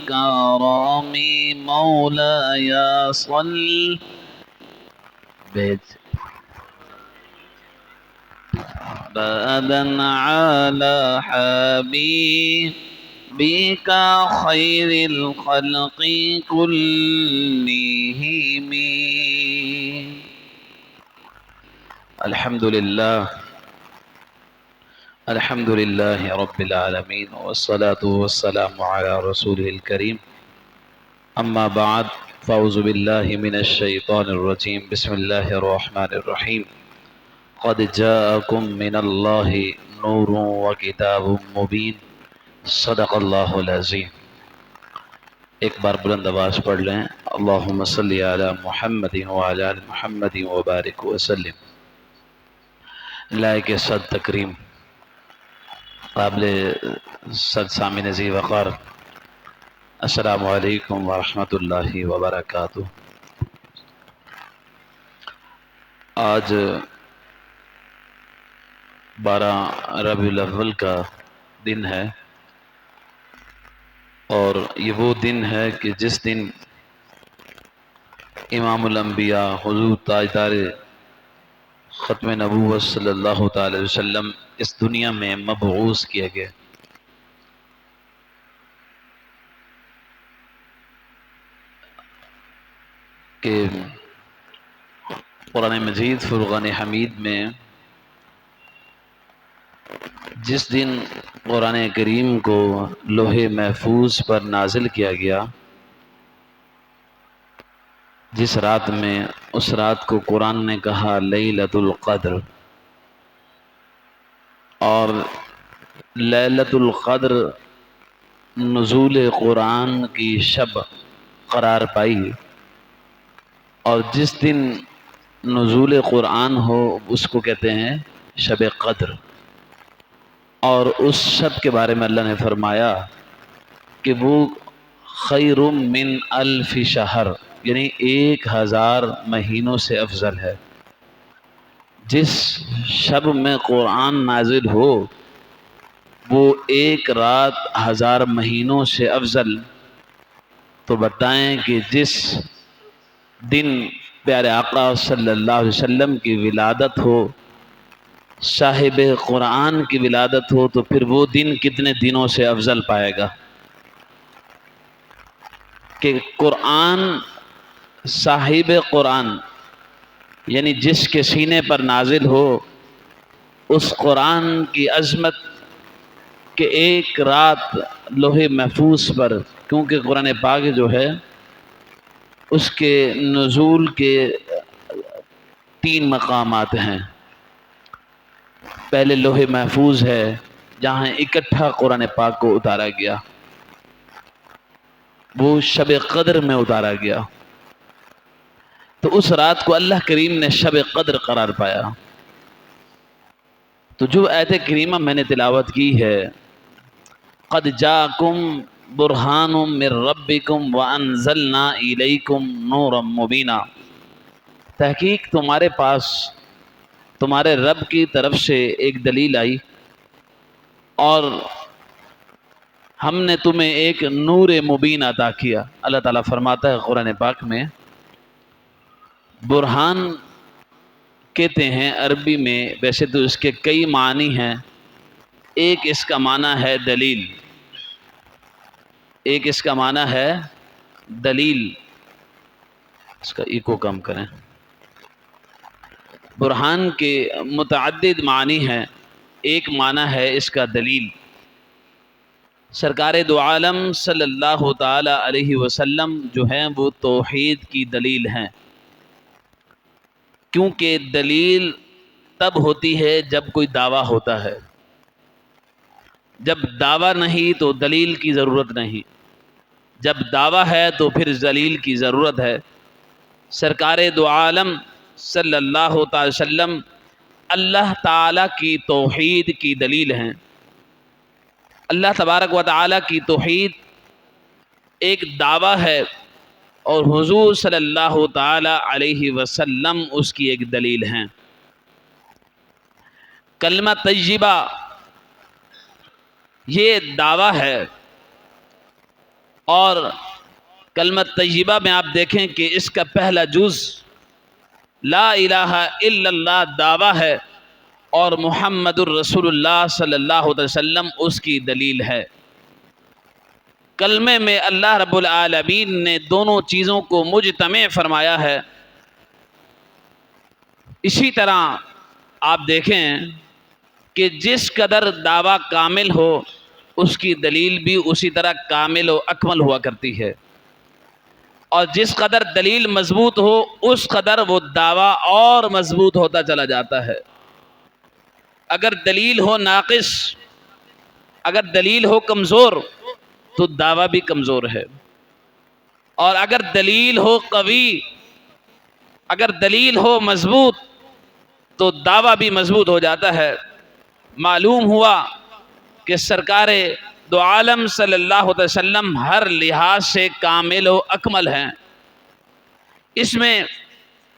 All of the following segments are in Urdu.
الكرام مولاي صل أبدا على حبيبك خير الخلق كلهم. الحمد لله رب العالمين، والصلاة والسلام على رسوله الكريم. أما بعد، فأعوذ بالله من الشيطان الرجيم. بسم الله الرحمن الرحيم. قد جاءكم من الله نور وكتاب مبين. صدق اللہ العظیم. ایک بار بلند آواز پڑھ لیں، اللہم صلی علی محمد وعلی آل محمد وبارک وسلم. لائق صد تکریم، قابل صد سامع ذی وقار، السلام علیکم ورحمۃ اللہ وبرکاتہ. آج 12 ربیع الاول کا دن ہے، اور یہ وہ دن ہے کہ جس دن امام الانبیاء حضور تاجدار ختم نبوت صلی اللہ تعالی وسلم اس دنیا میں مبعوث کیے گئے. کہ قرآن مجید فرقان حمید میں جس دن قرآن کریم کو لوح محفوظ پر نازل کیا گیا، جس رات میں، اس رات کو قرآن نے کہا لیلۃ القدر، اور لیلۃ القدر نزول قرآن کی شب قرار پائی. اور جس دن نزول قرآن ہو اس کو کہتے ہیں شب قدر. اور اس شب کے بارے میں اللہ نے فرمایا کہ وہ خیر من الف شہر، یعنی 1000 مہینوں سے افضل ہے. جس شب میں قرآن نازل ہو وہ ایک رات 1000 مہینوں سے افضل. تو بتائیں کہ جس دن پیارے آقا صلی اللہ علیہ وسلم کی ولادت ہو، صاحب قرآن کی ولادت ہو، تو پھر وہ دن کتنے دنوں سے افضل پائے گا. کہ قرآن، صاحب قرآن، یعنی جس کے سینے پر نازل ہو، اس قرآن کی عظمت کہ ایک رات لوح محفوظ پر، کیونکہ قرآن پاک جو ہے اس کے نزول کے 3 مقامات ہیں. پہلے لوح محفوظ ہے جہاں اکٹھا قرآن پاک کو اتارا گیا، وہ شب قدر میں اتارا گیا. تو اس رات کو اللہ کریم نے شب قدر قرار پایا. تو جو آیت کریمہ میں نے تلاوت کی ہے، قد جاءکم برہان من ربکم وانزلنا الیکم نورا مبینا، تحقیق تمہارے پاس تمہارے رب کی طرف سے ایک دلیل آئی، اور ہم نے تمہیں ایک نور مبین عطا کیا. اللہ تعالیٰ فرماتا ہے قرآن پاک میں، برہان کہتے ہیں عربی میں، ویسے تو اس کے کئی معنی ہیں. ایک اس کا معنی ہے دلیل، ایک اس کا معنی ہے دلیل. اس کا ایکو کم کریں. برہان کے متعدد معنی ہیں، ایک معنی ہے اس کا دلیل. سرکار دو عالم صلی اللہ تعالی علیہ وسلم جو ہیں وہ توحید کی دلیل ہیں. کیونکہ دلیل تب ہوتی ہے جب کوئی دعویٰ ہوتا ہے. جب دعویٰ نہیں تو دلیل کی ضرورت نہیں، جب دعویٰ ہے تو پھر دلیل کی ضرورت ہے. سرکار دو عالم صلی اللہ تعالی وسلم اللہ تعالیٰ کی توحید کی دلیل ہیں. اللہ تبارک و تعالیٰ کی توحید ایک دعویٰ ہے، اور حضور صلی اللہ تعالی علیہ وسلم اس کی ایک دلیل ہیں. کلمہ طیبہ یہ دعویٰ ہے، اور کلمہ طیبہ میں آپ دیکھیں کہ اس کا پہلا جز لا الہ الا اللہ دعویٰ ہے، اور محمد الرسول اللہ صلی اللہ علیہ وسلم اس کی دلیل ہے۔ کلمے میں اللہ رب العالمین نے دونوں چیزوں کو مجتمع فرمایا ہے۔ اسی طرح آپ دیکھیں کہ جس قدر دعویٰ کامل ہو اس کی دلیل بھی اسی طرح کامل و اکمل ہوا کرتی ہے، اور جس قدر دلیل مضبوط ہو اس قدر وہ دعویٰ اور مضبوط ہوتا چلا جاتا ہے۔ اگر دلیل ہو ناقص، اگر دلیل ہو کمزور تو دعویٰ بھی کمزور ہے، اور اگر دلیل ہو قوی، اگر دلیل ہو مضبوط تو دعویٰ بھی مضبوط ہو جاتا ہے۔ معلوم ہوا کہ سرکار دو عالم صلی اللہ علیہ وسلم ہر لحاظ سے کامل و اکمل ہیں، اس میں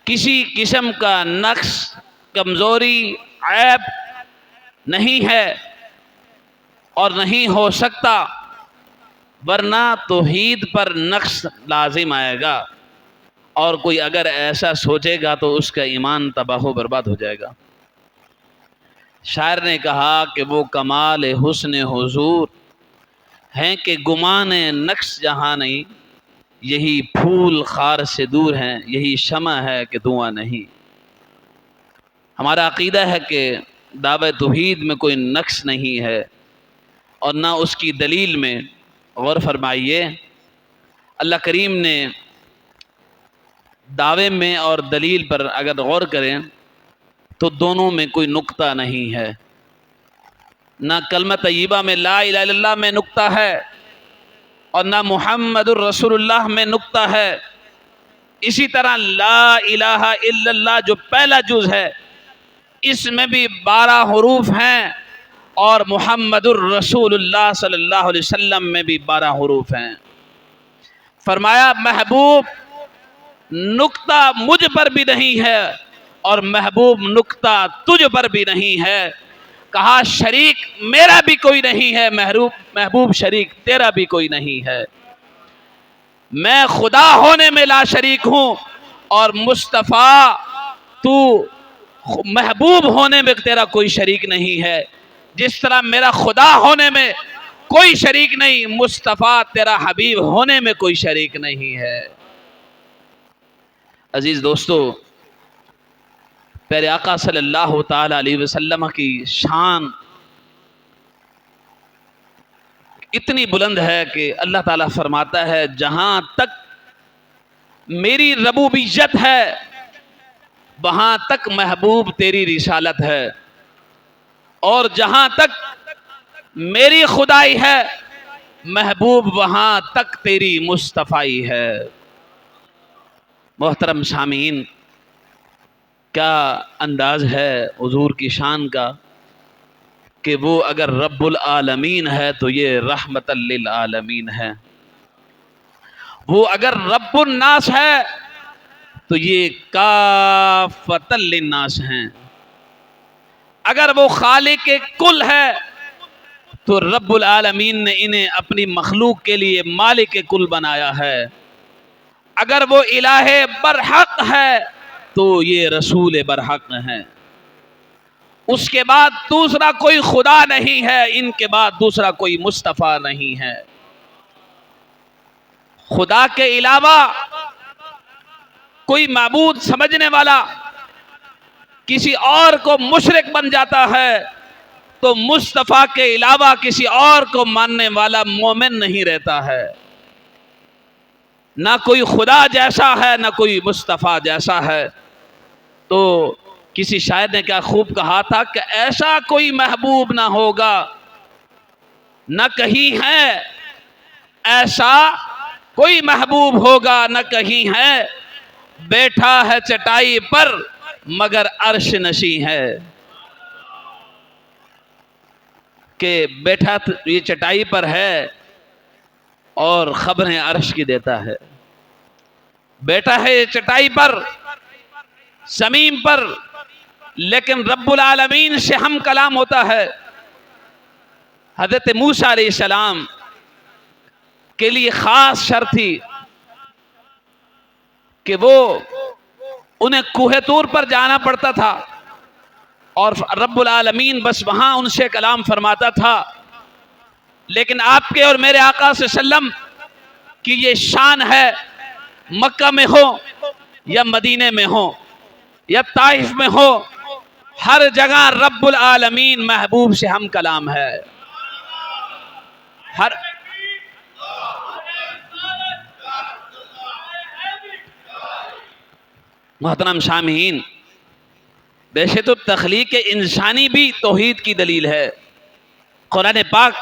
کسی قسم کا نقص، کمزوری، عیب نہیں ہے اور نہیں ہو سکتا، ورنہ توحید پر نقص لازم آئے گا، اور کوئی اگر ایسا سوچے گا تو اس کا ایمان تباہ و برباد ہو جائے گا۔ شاعر نے کہا کہ وہ کمال حسن حضور ہیں کہ گمان نقص جہاں نہیں، یہی پھول خار سے دور ہیں، یہی شمع ہے کہ دھواں نہیں۔ ہمارا عقیدہ ہے کہ دعوی توحید میں کوئی نقص نہیں ہے، اور نہ اس کی دلیل میں۔ غور فرمائیے، اللہ کریم نے دعوے میں اور دلیل پر اگر غور کریں تو دونوں میں کوئی نقطہ نہیں ہے۔ نہ کلمہ طیبہ میں لا الہ الا اللہ میں نقطہ ہے، اور نہ محمد الرسول اللہ میں نقطہ ہے۔ اسی طرح لا الہ الا اللہ جو پہلا جز ہے اس میں بھی 12 حروف ہیں، اور محمد الرسول اللہ صلی اللہ علیہ وسلم میں بھی 12 حروف ہیں۔ فرمایا محبوب نقطہ مجھ پر بھی نہیں ہے، اور محبوب نقطہ تجھ پر بھی نہیں ہے۔ کہا شریک میرا بھی کوئی نہیں ہے، محبوب شریک تیرا بھی کوئی نہیں ہے۔ میں خدا ہونے میں لا شریک ہوں، اور مصطفیٰ تو محبوب ہونے میں تیرا کوئی شریک نہیں ہے۔ جس طرح میرا خدا ہونے میں کوئی شریک نہیں، مصطفیٰ تیرا حبیب ہونے میں کوئی شریک نہیں ہے۔ عزیز دوستو، پیارے آقا صلی اللہ تعالی علیہ وسلم کی شان اتنی بلند ہے کہ اللہ تعالیٰ فرماتا ہے جہاں تک میری ربوبیت ہے وہاں تک محبوب تیری رسالت ہے، اور جہاں تک میری خدائی ہے محبوب وہاں تک تیری مصطفائی ہے۔ محترم سامعین، کیا انداز ہے حضور کی شان کا کہ وہ اگر رب العالمین ہے تو یہ رحمت للعالمین ہے، وہ اگر رب الناس ہے تو یہ کافۃ للناس ہیں، اگر وہ خالق کل ہے تو رب العالمین نے انہیں اپنی مخلوق کے لیے مالک کل بنایا ہے، اگر وہ الہ برحق ہے تو یہ رسول برحق ہیں۔ اس کے بعد دوسرا کوئی خدا نہیں ہے، ان کے بعد دوسرا کوئی مصطفیٰ نہیں ہے۔ خدا کے علاوہ کوئی معبود سمجھنے والا کسی اور کو مشرک بن جاتا ہے تو مصطفیٰ کے علاوہ کسی اور کو ماننے والا مومن نہیں رہتا ہے۔ نہ کوئی خدا جیسا ہے نہ کوئی مصطفیٰ جیسا ہے۔ تو کسی شاعر نے کیا خوب کہا تھا کہ ایسا کوئی محبوب نہ ہوگا نہ کہیں ہے، ایسا کوئی محبوب ہوگا نہ کہیں ہے، بیٹھا ہے چٹائی پر مگر عرش نشیں ہے۔ کہ بیٹھا یہ چٹائی پر ہے اور خبریں عرش کی دیتا ہے، بیٹھا ہے یہ چٹائی پر زمین پر، لیکن رب العالمین سے ہم کلام ہوتا ہے۔ حضرت موسیٰ علیہ السلام کے لیے خاص شرط تھی کہ وہ انہیں کوہ طور پر جانا پڑتا تھا اور رب العالمین بس وہاں ان سے کلام فرماتا تھا. لیکن آپ کے اور میرے آقا صلی اللہ علیہ وسلم کی یہ شان ہے، مکہ میں ہو یا مدینے میں ہو یا طائف میں ہو، ہر جگہ رب العالمین محبوب سے ہم کلام ہے. ہر محترم سامعین، ویسے تو تخلیق انسانی بھی توحید کی دلیل ہے. قرآن پاک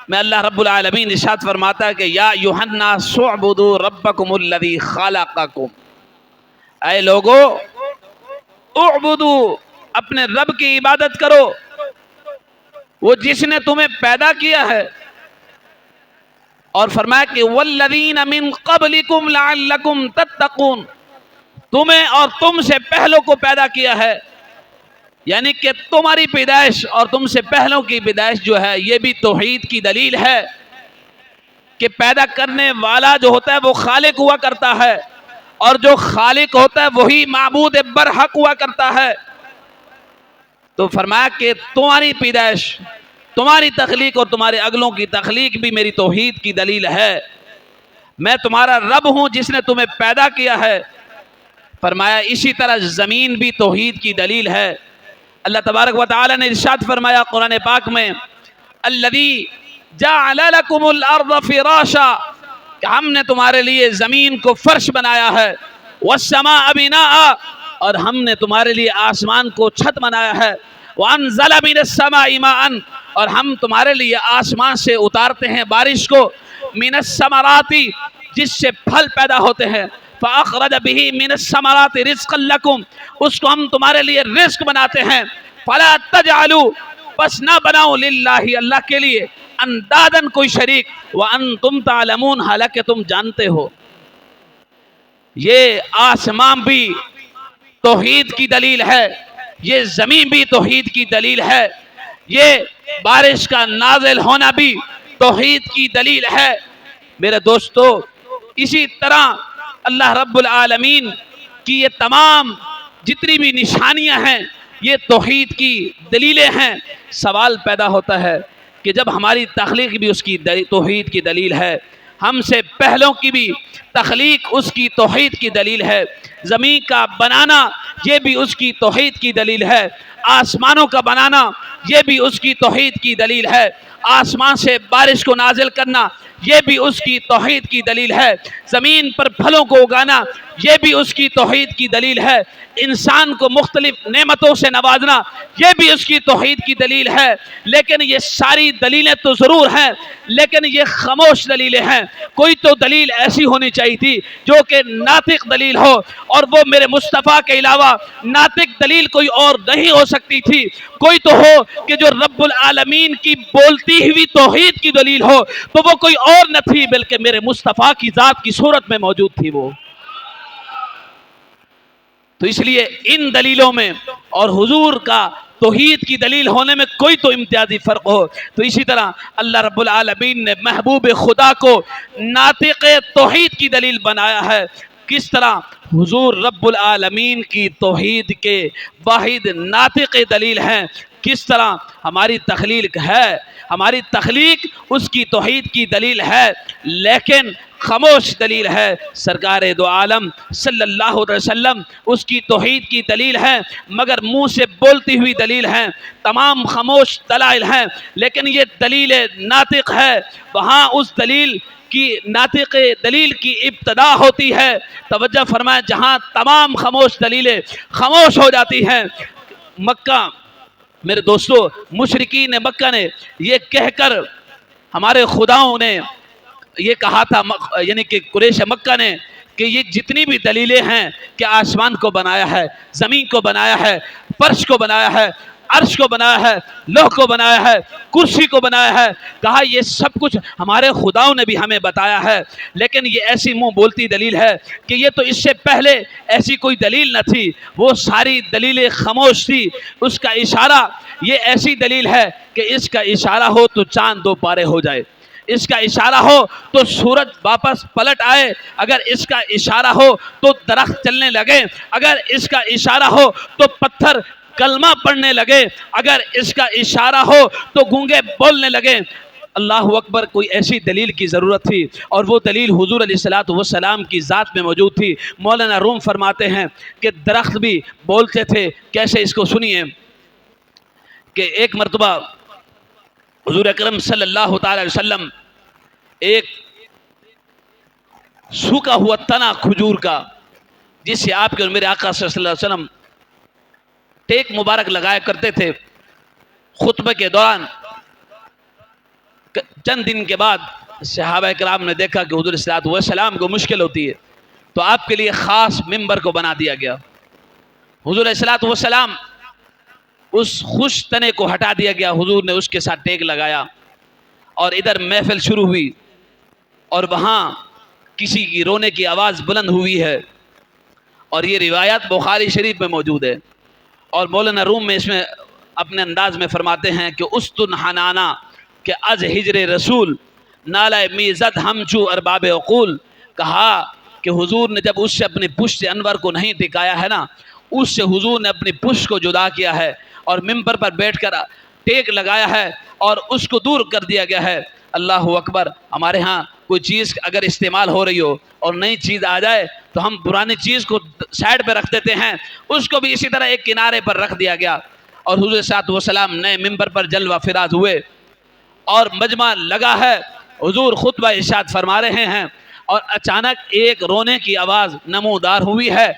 میں اللہ رب العالمین ارشاد فرماتا ہے کہ یا ایھا الناس اعبدوا ربکم الذی خلقکم، اے لوگو اعبدوا، اپنے رب کی عبادت کرو، وہ جس نے تمہیں پیدا کیا ہے. اور فرمایا کہ والذین من قبلکم لعلکم تتقون، تمہیں اور تم سے پہلوں کو پیدا کیا ہے. یعنی کہ تمہاری پیدائش اور تم سے پہلوں کی پیدائش جو ہے یہ بھی توحید کی دلیل ہے کہ پیدا کرنے والا جو ہوتا ہے وہ خالق ہوا کرتا ہے، اور جو خالق ہوتا ہے وہی معبود برحق ہوا کرتا ہے. تو فرمایا کہ تمہاری پیدائش، تمہاری تخلیق اور تمہارے اگلوں کی تخلیق بھی میری توحید کی دلیل ہے. میں تمہارا رب ہوں جس نے تمہیں پیدا کیا ہے. فرمایا اسی طرح زمین بھی توحید کی دلیل ہے. اللہ تبارک و تعالی نے ارشاد فرمایا قرآن پاک میں الذی جعل لکم الارض فراشا، کہ ہم نے تمہارے لیے زمین کو فرش بنایا ہے، والسماء بناء، اور ہم نے تمہارے لیے آسمان کو چھت بنایا ہے، وانزل من السماء ماء، اور ہم تمہارے لیے آسمان سے اتارتے ہیں بارش کو، من الثمرات، جس سے پھل پیدا ہوتے ہیں، فَأَخْرَجَ بِهِ مِنَ الثَّمَرَاتِ رِزْقًا لَكُمْ، اس کو ہم تمہارے لیے رزق بناتے ہیں. فَلَا تَجْعَلُوا، بس نہ بناؤ، لِلَّهِ، اللہ کے لیے، اندادن کوئی شریک، وَأَنْتُمْ تَعْلَمُونَ، حالانکہ تم جانتے ہو. یہ آسمان بھی توحید کی دلیل ہے، یہ زمین بھی توحید کی دلیل ہے، یہ بارش کا نازل ہونا بھی توحید کی دلیل ہے. میرے دوستو، اسی طرح اللہ رب العالمین کی یہ تمام جتنی بھی نشانیاں ہیں یہ توحید کی دلیلیں ہیں. سوال پیدا ہوتا ہے کہ جب ہماری تخلیق بھی اس کی توحید کی دلیل ہے، ہم سے پہلوں کی بھی تخلیق اس کی توحید کی دلیل ہے، زمین کا بنانا یہ بھی اس کی توحید کی دلیل ہے، آسمانوں کا بنانا یہ بھی اس کی توحید کی دلیل ہے، آسمان سے بارش کو نازل کرنا یہ بھی اس کی توحید کی دلیل ہے، زمین پر پھلوں کو اگانا یہ بھی اس کی توحید کی دلیل ہے، انسان کو مختلف نعمتوں سے نوازنا یہ بھی اس کی توحید کی دلیل ہے. لیکن یہ ساری دلیلیں تو ضرور ہیں، لیکن یہ خاموش دلیلیں ہیں. کوئی تو دلیل ایسی ہونی چاہیے تھی جو کہ ناطق دلیل ہو، اور وہ میرے مصطفیٰ کے علاوہ ناطق دلیل کوئی اور نہیں ہو سکتی تھی. کوئی تو ہو کہ جو رب العالمین کی بولتی ہوئی توحید کی دلیل ہو، تو وہ کوئی اور نہ تھی بلکہ میرے مصطفیٰ کی ذات کی صورت میں موجود تھی وہ. تو اس لیے ان دلیلوں میں اور حضور کا توحید کی دلیل ہونے میں کوئی تو امتیازی فرق ہو. تو اسی طرح اللہ رب العالمین نے محبوب خدا کو ناطق توحید کی دلیل بنایا ہے. کس طرح حضور رب العالمین کی توحید کے واحد ناطق دلیل ہیں، کس طرح ہماری تخلیق ہے، ہماری تخلیق اس کی توحید کی دلیل ہے، لیکن خاموش دلیل ہے. سرکار دو عالم صلی اللہ علیہ وسلم اس کی توحید کی دلیل ہے، مگر منہ سے بولتی ہوئی دلیل ہیں، تمام خاموش دلائل ہیں. لیکن یہ دلیل ناطق ہے، وہاں اس دلیل کی ناطق دلیل کی ابتدا ہوتی ہے. توجہ فرمائیں، جہاں تمام خاموش دلیلیں خاموش ہو جاتی ہیں. مکہ، میرے دوستو، مشرکین مکہ نے یہ کہہ کر، ہمارے خداؤں نے یہ کہا تھا، یعنی کہ قریش مکہ نے، کہ یہ جتنی بھی دلیلیں ہیں کہ آسمان کو بنایا ہے، زمین کو بنایا ہے، فرش کو بنایا ہے، عرش کو بنایا ہے، لوح کو بنایا ہے، کرسی کو بنایا ہے، کہا یہ سب کچھ ہمارے خداؤں نے بھی ہمیں بتایا ہے، لیکن یہ ایسی منہ بولتی دلیل ہے کہ یہ تو اس سے پہلے ایسی کوئی دلیل نہ تھی، وہ ساری دلیلیں خاموش تھی. اس کا اشارہ یہ ایسی دلیل ہے کہ اس کا اشارہ ہو تو چاند دو پارے ہو جائے. اس کا اشارہ ہو تو سورج واپس پلٹ آئے، اگر اس کا اشارہ ہو تو درخت چلنے لگے، اگر اس کا اشارہ ہو تو پتھر کلمہ پڑھنے لگے، اگر اس کا اشارہ ہو تو گونگے بولنے لگے۔ اللہ اکبر، کوئی ایسی دلیل کی ضرورت تھی، اور وہ دلیل حضور علیہ الصلوۃ والسلام کی ذات میں موجود تھی۔ مولانا روم فرماتے ہیں کہ درخت بھی بولتے تھے، کیسے؟ اس کو سنیے کہ ایک مرتبہ حضور اکرم صلی اللہ تعالی علیہ وسلم ایک سوکھا ہوا تنا کھجور کا، جس سے آپ کے اور میرے آقا صلی اللہ علیہ وسلم ٹیک مبارک لگایا کرتے تھے، خطبے کے دوران چند دن کے بعد صحابہ کرام نے دیکھا کہ حضور صلی اللہ علیہ وسلم کو مشکل ہوتی ہے، تو آپ کے لیے خاص ممبر کو بنا دیا گیا۔ حضور صلی اللہ علیہ وسلم اس خوش تنے کو ہٹا دیا گیا، حضور نے اس کے ساتھ ٹیک لگایا، اور ادھر محفل شروع ہوئی، اور وہاں کسی کی رونے کی آواز بلند ہوئی ہے، اور یہ روایت بخاری شریف میں موجود ہے۔ اور مولانا روم میں اس میں اپنے انداز میں فرماتے ہیں کہ استن حنانا کہ از ہجر رسول نالہ میزد ہمچو ارباب عقول، کہا کہ حضور نے جب اس سے اپنی پشت انور کو نہیں دکھایا ہے نا، اس سے حضور نے اپنی پشت کو جدا کیا ہے، اور ممبر پر بیٹھ کر ٹیک لگایا ہے، اور اس کو دور کر دیا گیا ہے۔ اللہ اکبر، ہمارے ہاں کوئی چیز اگر استعمال ہو رہی ہو اور نئی چیز آ جائے تو ہم پرانی چیز کو سائڈ پہ رکھ دیتے ہیں، اس کو بھی اسی طرح ایک کنارے پر رکھ دیا گیا، اور حضور صلی اللہ علیہ وسلم نئے ممبر پر جلوہ فراز ہوئے، اور مجمع لگا ہے، حضور خطبہ ارشاد فرما رہے ہیں، اور اچانک ایک رونے کی آواز نمودار ہوئی ہے،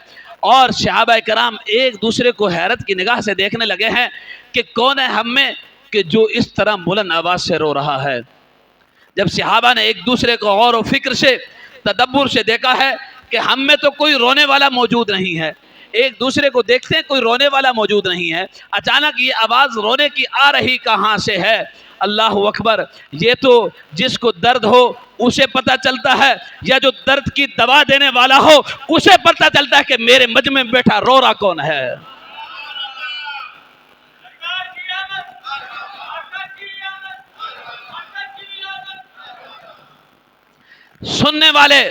اور صحابہ کرام ایک دوسرے کو حیرت کی نگاہ سے دیکھنے لگے ہیں کہ کون ہے ہم میں کہ جو اس طرح بلند آواز سے رو رہا ہے۔ جب صحابہ نے ایک دوسرے کو غور و فکر سے، تدبر سے دیکھا ہے کہ ہم میں تو کوئی رونے والا موجود نہیں ہے، ایک دوسرے کو دیکھتے ہیں کوئی رونے والا موجود نہیں ہے، اچانک یہ آواز رونے کی آ رہی کہاں سے ہے؟ اللہ اکبر، یہ تو جس کو درد ہو اسے پتہ چلتا ہے، یا جو درد کی دوا دینے والا ہو اسے پتہ چلتا ہے کہ میرے مجمع میں بیٹھا رو رہا کون ہے۔ سننے والے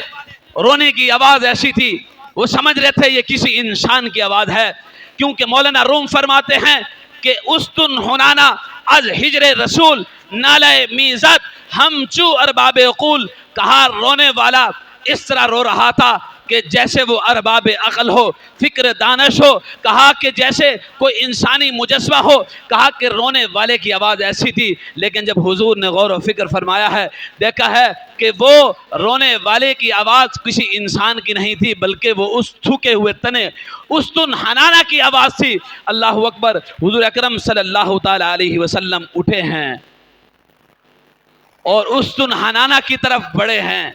رونے کی آواز ایسی تھی، وہ سمجھ رہے تھے یہ کسی انسان کی آواز ہے، کیونکہ مولانا روم فرماتے ہیں کہ استن حنانا از ہجر رسول نالہ میزت ہم چو ارباب عقول، کہا رونے والا اس طرح رو رہا تھا کہ جیسے وہ ارباب عقل ہو، فکر دانش ہو، کہا کہ جیسے کوئی انسانی مجسمہ ہو، کہا کہ رونے والے کی آواز ایسی تھی۔ لیکن جب حضور نے غور و فکر فرمایا ہے، دیکھا ہے کہ وہ رونے والے کی آواز کسی انسان کی نہیں تھی، بلکہ وہ اس تھوکے ہوئے تنے استن حنانا کی آواز تھی۔ اللہ اکبر، حضور اکرم صلی اللہ تعالی علیہ وسلم اٹھے ہیں اور استن حنانا کی طرف بڑھے ہیں،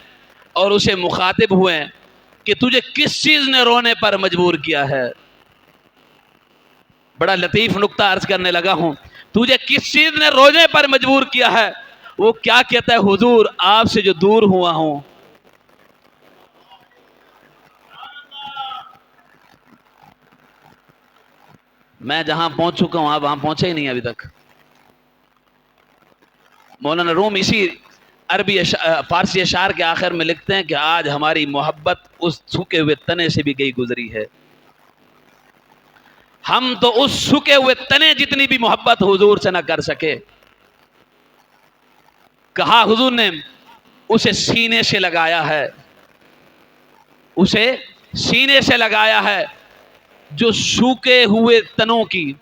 اور اسے مخاطب ہوئے کہ تجھے کس چیز نے رونے پر مجبور کیا ہے؟ بڑا لطیف نکتہ عرض کرنے لگا ہوں، تجھے کس چیز نے رونے پر مجبور کیا ہے؟ وہ کیا کہتا ہے؟ حضور آپ سے جو دور ہوا ہوں۔ میں جہاں پہنچ چکا ہوں آپ وہاں پہنچے ہی نہیں ابھی تک۔ مولانا روم اسی عربی فارسی اشعار کے آخر میں لکھتے ہیں کہ آج ہماری محبت اس سوکھے ہوئے تنے سے بھی گئی گزری ہے، ہم تو اس سوکھے ہوئے تنے جتنی بھی محبت حضور سے نہ کر سکے۔ کہا حضور نے اسے سینے سے لگایا ہے، اسے سینے سے لگایا ہے، جو سوکھے ہوئے تنوں کی،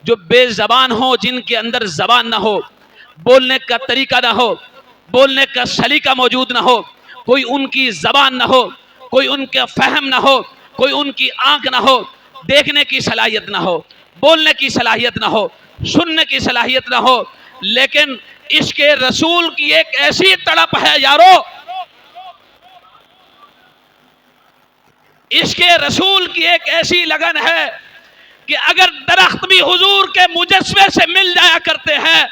جو بے زبان ہو، جن کے اندر زبان نہ ہو، بولنے کا طریقہ نہ ہو، بولنے کا سلیقہ موجود نہ ہو، کوئی ان کی زبان نہ ہو، کوئی ان کا فہم نہ ہو، کوئی ان کی آنکھ نہ ہو، دیکھنے کی صلاحیت نہ ہو، بولنے کی صلاحیت نہ ہو، سننے کی صلاحیت نہ ہو، لیکن عشق رسول کی ایک ایسی تڑپ ہے یارو، عشق رسول کی ایک ایسی لگن ہے کہ اگر درخت بھی حضور کے مجسمے سے مل جایا کرتے ہیں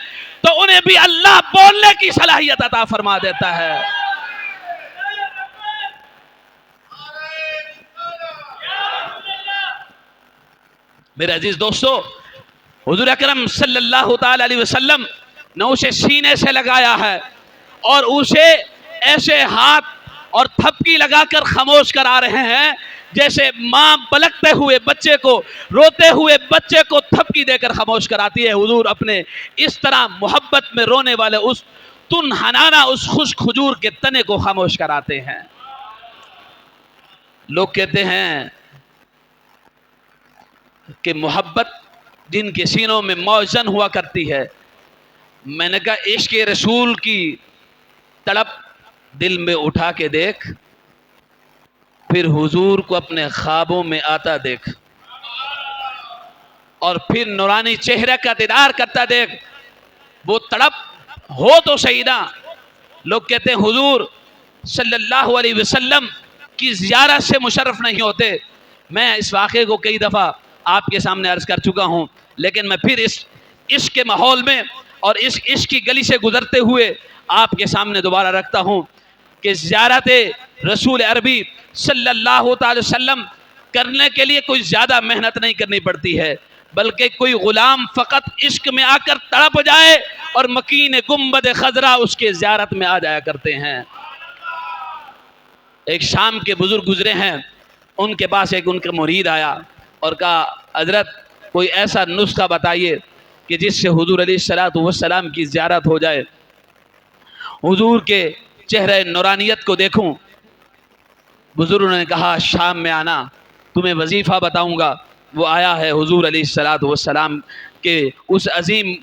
تو انہیں بھی اللہ بولنے کی صلاحیت عطا فرما دیتا ہے۔ میرے عزیز دوستو، حضور اکرم صلی اللہ تعالی علیہ وسلم نے اسے سینے سے لگایا ہے اور اسے ایسے ہاتھ اور تھپکی لگا کر خاموش کرا رہے ہیں جیسے ماں بلکتے ہوئے بچے کو، روتے ہوئے بچے کو تھپکی دے کر خاموش کراتی ہے۔ حضور اپنے اس طرح محبت میں رونے والے اس تنہنانا اس خشک کھجور کے تنے کو خاموش کراتے ہیں۔ لوگ کہتے ہیں کہ محبت جن کے سینوں میں موزن ہوا کرتی ہے، میں نے کہا عشق رسول کی تڑپ دل میں اٹھا کے دیکھ، پھر حضور کو اپنے خوابوں میں آتا دیکھ، اور پھر نورانی چہرہ کا دیدار کرتا دیکھ، وہ تڑپ ہو تو صحیح نا۔ لوگ کہتے ہیں حضور صلی اللہ علیہ وسلم کی زیارت سے مشرف نہیں ہوتے۔ میں اس واقعے کو کئی دفعہ آپ کے سامنے عرض کر چکا ہوں، لیکن میں پھر اس عشق کے ماحول میں اور اس عشق کی گلی سے گزرتے ہوئے آپ کے سامنے دوبارہ رکھتا ہوں کہ زیارت رسول عربی صلی اللہ تعالی وسلم کرنے کے لیے کوئی زیادہ محنت نہیں کرنی پڑتی ہے، بلکہ کوئی غلام فقط عشق میں آ کر تڑپ جائے اور مکین گنبد خضرا اس کے زیارت میں آ جایا کرتے ہیں۔ ایک شام کے بزرگ گزرے ہیں، ان کے پاس ایک ان کا مرید آیا اور کہا حضرت کوئی ایسا نسخہ بتائیے کہ جس سے حضور علیہ السلام کی زیارت ہو جائے، حضور کے چہرہ نورانیت کو دیکھوں۔ بزرگوں نے کہا شام میں آنا، تمہیں وظیفہ بتاؤں گا۔ وہ آیا ہے حضور علیہ السلام کے اس عظیم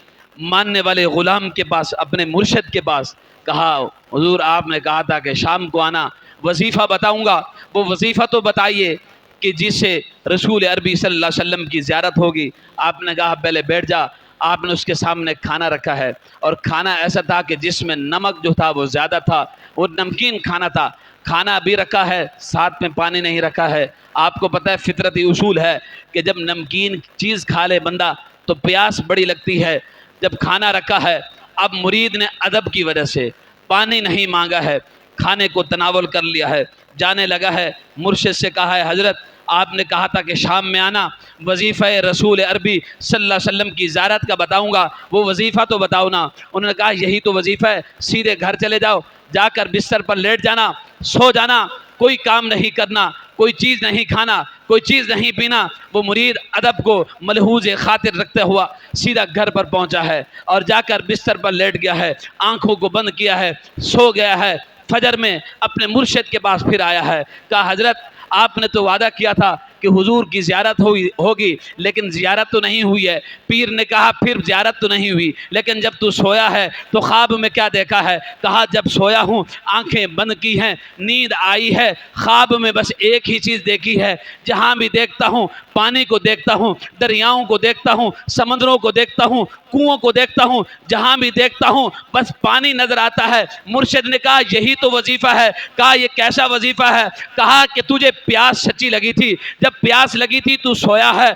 ماننے والے غلام کے پاس، اپنے مرشد کے پاس، کہا حضور آپ نے کہا تھا کہ شام کو آنا، وظیفہ بتاؤں گا۔ وہ وظیفہ تو بتائیے کہ جس سے رسول عربی صلی اللہ علیہ وسلم کی زیارت ہوگی۔ آپ نے کہا پہلے بیٹھ جا۔ آپ نے اس کے سامنے کھانا رکھا ہے، اور کھانا ایسا تھا کہ جس میں نمک جو تھا وہ زیادہ تھا، وہ نمکین کھانا تھا۔ کھانا بھی رکھا ہے، ساتھ میں پانی نہیں رکھا ہے۔ آپ کو پتہ ہے فطرتی اصول ہے کہ جب نمکین چیز کھا لے بندہ تو پیاس بڑی لگتی ہے۔ جب کھانا رکھا ہے، اب مرید نے ادب کی وجہ سے پانی نہیں مانگا ہے، کھانے کو تناول کر لیا ہے، جانے لگا ہے۔ مرشد سے کہا ہے حضرت آپ نے کہا تھا کہ شام میں آنا، وظیفہ رسول عربی صلی اللہ علیہ وسلم کی زیارت کا بتاؤں گا، وہ وظیفہ تو بتاؤ نا۔ انہوں نے کہا یہی تو وظیفہ ہے، سیدھے گھر چلے جاؤ، جا کر بستر پر لیٹ جانا، سو جانا، کوئی کام نہیں کرنا، کوئی چیز نہیں کھانا، کوئی چیز نہیں پینا۔ وہ مرید ادب کو ملحوظ خاطر رکھتے ہوا سیدھا گھر پر پہنچا ہے اور جا کر بستر پر لیٹ گیا ہے، آنکھوں کو بند کیا ہے، سو گیا ہے۔ فجر میں اپنے مرشد کے پاس پھر آیا ہے، کہا حضرت آپ نے تو وعدہ کیا تھا کہ حضور کی زیارت ہوگی، لیکن زیارت تو نہیں ہوئی ہے۔ پیر نے کہا پھر زیارت تو نہیں ہوئی، لیکن جب تو سویا ہے تو خواب میں کیا دیکھا ہے؟ کہا جب سویا ہوں آنکھیں بند کی ہیں، نیند آئی ہے، خواب میں بس ایک ہی چیز دیکھی ہے، جہاں بھی دیکھتا ہوں پانی کو دیکھتا ہوں، دریاؤں کو دیکھتا ہوں، سمندروں کو دیکھتا ہوں، کنووں کو دیکھتا ہوں، جہاں بھی دیکھتا ہوں بس پانی نظر آتا ہے۔ مرشد نے کہا یہی تو وظیفہ ہے۔ کہا یہ کیسا وظیفہ ہے؟ کہا کہ تجھے پیاس سچی لگی تھی، جب پیاس لگی تھی تو سویا ہے،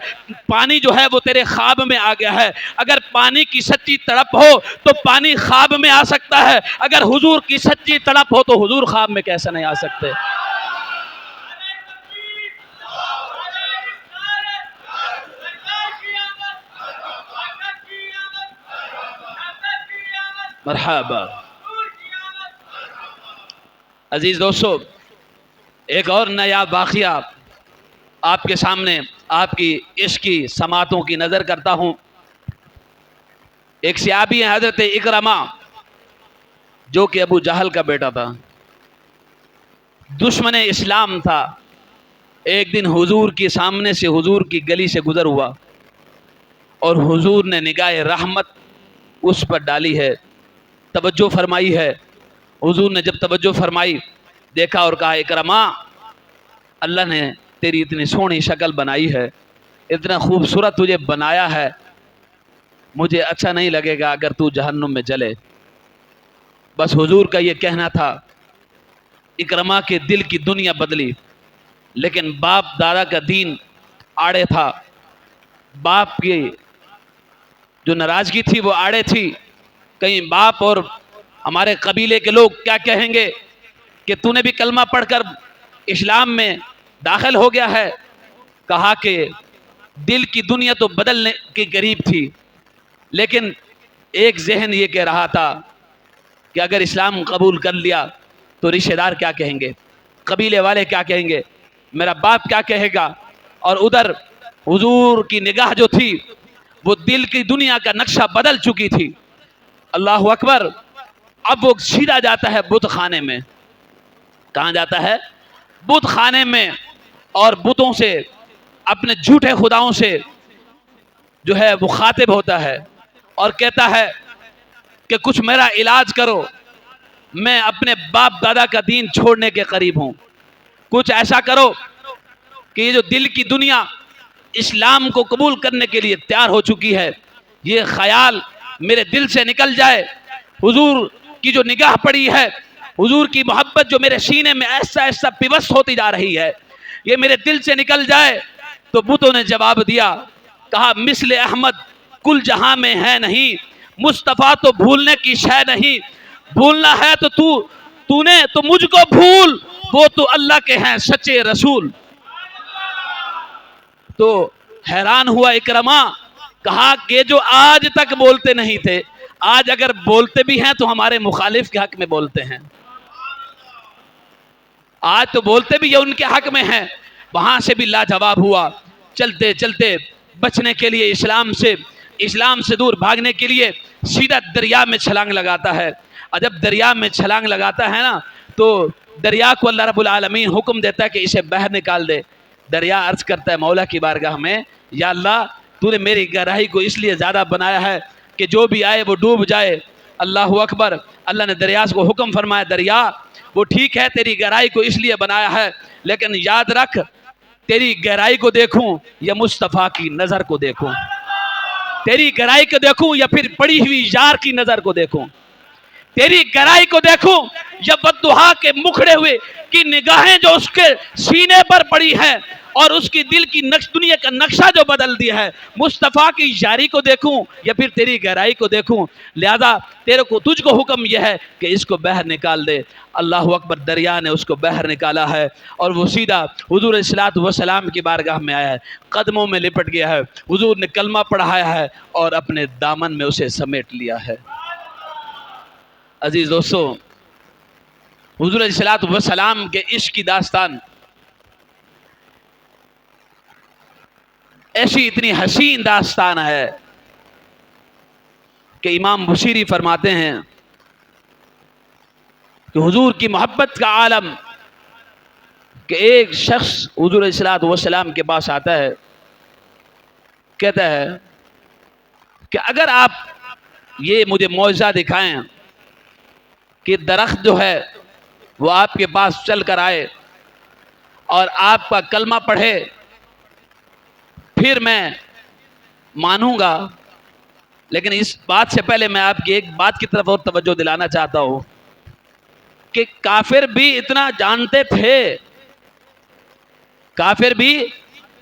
پانی جو ہے وہ تیرے خواب میں آ گیا ہے۔ اگر پانی کی سچی تڑپ ہو تو پانی خواب میں آ سکتا ہے، اگر حضور کی سچی تڑپ ہو تو حضور خواب میں کیسے نہیں آ سکتے؟ مرحبا۔ عزیز دوستو، ایک اور نیا واقعہ آپ کے سامنے آپ کی عشق کی سماعتوں کی نظر کرتا ہوں۔ ایک صحابی ہیں حضرت اکرمہ، جو کہ ابو جہل کا بیٹا تھا، دشمن اسلام تھا۔ ایک دن حضور کے سامنے سے، حضور کی گلی سے گزر ہوا اور حضور نے نگاہ رحمت اس پر ڈالی ہے، توجہ فرمائی ہے۔ حضور نے جب توجہ فرمائی، دیکھا اور کہا اکرمہ اللہ نے تیری اتنی سونی شکل بنائی ہے، اتنا خوبصورت تجھے بنایا ہے، مجھے اچھا نہیں لگے گا اگر تو جہنم میں جلے۔ بس حضور کا یہ کہنا تھا۔ اکرمہ کے دل کی دنیا بدلی، لیکن باپ دادا کا دین آڑے تھا، باپ کی جو ناراضگی تھی وہ آڑے تھی۔ کہیں باپ اور ہمارے قبیلے کے لوگ کیا کہیں گے کہ تو نے بھی کلمہ پڑھ کر اسلام میں داخل ہو گیا ہے۔ کہا کہ دل کی دنیا تو بدلنے کے قریب تھی، لیکن ایک ذہن یہ کہہ رہا تھا کہ اگر اسلام قبول کر لیا تو رشتہ دار کیا کہیں گے، قبیلے والے کیا کہیں گے، میرا باپ کیا کہے گا. اور ادھر حضور کی نگاہ جو تھی وہ دل کی دنیا کا نقشہ بدل چکی تھی. اللہ اکبر. اب وہ سیدھا جاتا ہے بت خانے میں. کہاں جاتا ہے؟ بت خانے میں. اور بتوں سے، اپنے جھوٹے خداؤں سے جو ہے وہ خاطب ہوتا ہے اور کہتا ہے کہ کچھ میرا علاج کرو، میں اپنے باپ دادا کا دین چھوڑنے کے قریب ہوں. کچھ ایسا کرو کہ یہ جو دل کی دنیا اسلام کو قبول کرنے کے لیے تیار ہو چکی ہے، یہ خیال میرے دل سے نکل جائے. حضور کی جو نگاہ پڑی ہے، حضور کی محبت جو میرے سینے میں ایسا ایسا پیوست ہوتی جا رہی ہے، یہ میرے دل سے نکل جائے. تو بتوں نے جواب دیا، کہا مثل احمد کل جہاں میں ہے نہیں، مصطفیٰ تو بھولنے کی شے نہیں. بھولنا ہے تو تو نے تو مجھ کو بھول، وہ تو اللہ کے ہیں سچے رسول. تو حیران ہوا اکرما، کہا کہ جو آج تک بولتے نہیں تھے، آج اگر بولتے بھی ہیں تو ہمارے مخالف کے حق میں بولتے ہیں. آج تو بولتے بھی یہ ان کے حق میں ہیں. وہاں سے بھی لاجواب ہوا. چلتے چلتے بچنے کے لیے اسلام سے دور بھاگنے کے لیے سیدھا دریا میں چھلانگ لگاتا ہے. اور جب دریا میں چھلانگ لگاتا ہے نا تو دریا کو اللہ رب العالمین حکم دیتا ہے کہ اسے باہر نکال دے. دریا عرض کرتا ہے مولا کی بارگاہ میں، یا اللہ تو نے میری گہرائی کو اس لیے زیادہ بنایا ہے کہ جو بھی آئے وہ ڈوب جائے. اللہ اکبر. اللہ نے دریا کو حکم فرمایا، دریا وہ ٹھیک ہے تیری گہرائی کو اس لیے بنایا ہے، لیکن یاد رکھ تیری گہرائی کو دیکھوں یا مصطفیٰ کی نظر کو دیکھوں، تیری گہرائی کو دیکھوں یا پھر پڑی ہوئی یار کی نظر کو دیکھوں، تیری گہرائی کو دیکھوں یا بددعا کے مکھڑے ہوئے کی نگاہیں جو اس کے سینے پر پڑی ہیں اور اس کی دل کی دنیا کا نقشہ جو بدل دیا ہے، مصطفیٰ کی یاری کو دیکھوں یا پھر تیری گہرائی کو دیکھوں. لہذا تجھ کو حکم یہ ہے کہ اس کو باہر نکال دے. اللہ اکبر. دریا نے اس کو باہر نکالا ہے اور وہ سیدھا حضور علیہ الصلوۃ والسلام کی بارگاہ میں آیا ہے، قدموں میں لپٹ گیا ہے. حضور نے کلمہ پڑھایا ہے اور اپنے دامن میں اسے سمیٹ لیا ہے. عزیز دوستو، حضور علیہ الصلوۃ والسلام کے عشق کی داستان ایسی اتنی حسین داستان ہے کہ امام بصیری فرماتے ہیں کہ حضور کی محبت کا عالم، کہ ایک شخص حضور علیہ الصلوۃ والسلام کے پاس آتا ہے، کہتا ہے کہ اگر آپ یہ مجھے معجزہ دکھائیں کہ درخت جو ہے وہ آپ کے پاس چل کر آئے اور آپ کا کلمہ پڑھے، پھر میں مانوں گا. لیکن اس بات سے پہلے میں آپ کی ایک بات کی طرف اور توجہ دلانا چاہتا ہوں کہ کافر بھی اتنا جانتے تھے، کافر بھی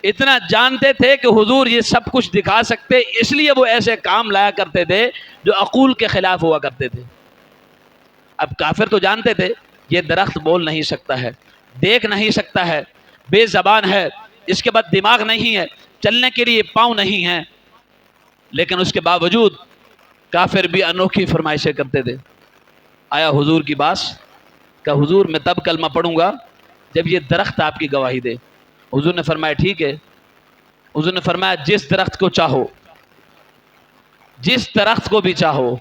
اتنا جانتے تھے کہ حضور یہ سب کچھ دکھا سکتے، اس لیے وہ ایسے کام لایا کرتے تھے جو عقول کے خلاف ہوا کرتے تھے. اب کافر تو جانتے تھے یہ درخت بول نہیں سکتا ہے، دیکھ نہیں سکتا ہے، بے زبان ہے، اس کے بعد دماغ نہیں ہے، چلنے کے لیے پاؤں نہیں ہیں، لیکن اس کے باوجود کافر بھی انوکھی فرمائشیں کرتے تھے. آیا حضور کی پاس کہ حضور میں تب کلمہ پڑھوں گا جب یہ درخت آپ کی گواہی دے. حضور نے فرمایا ٹھیک ہے. حضور نے فرمایا جس درخت کو چاہو، جس درخت کو بھی چاہو،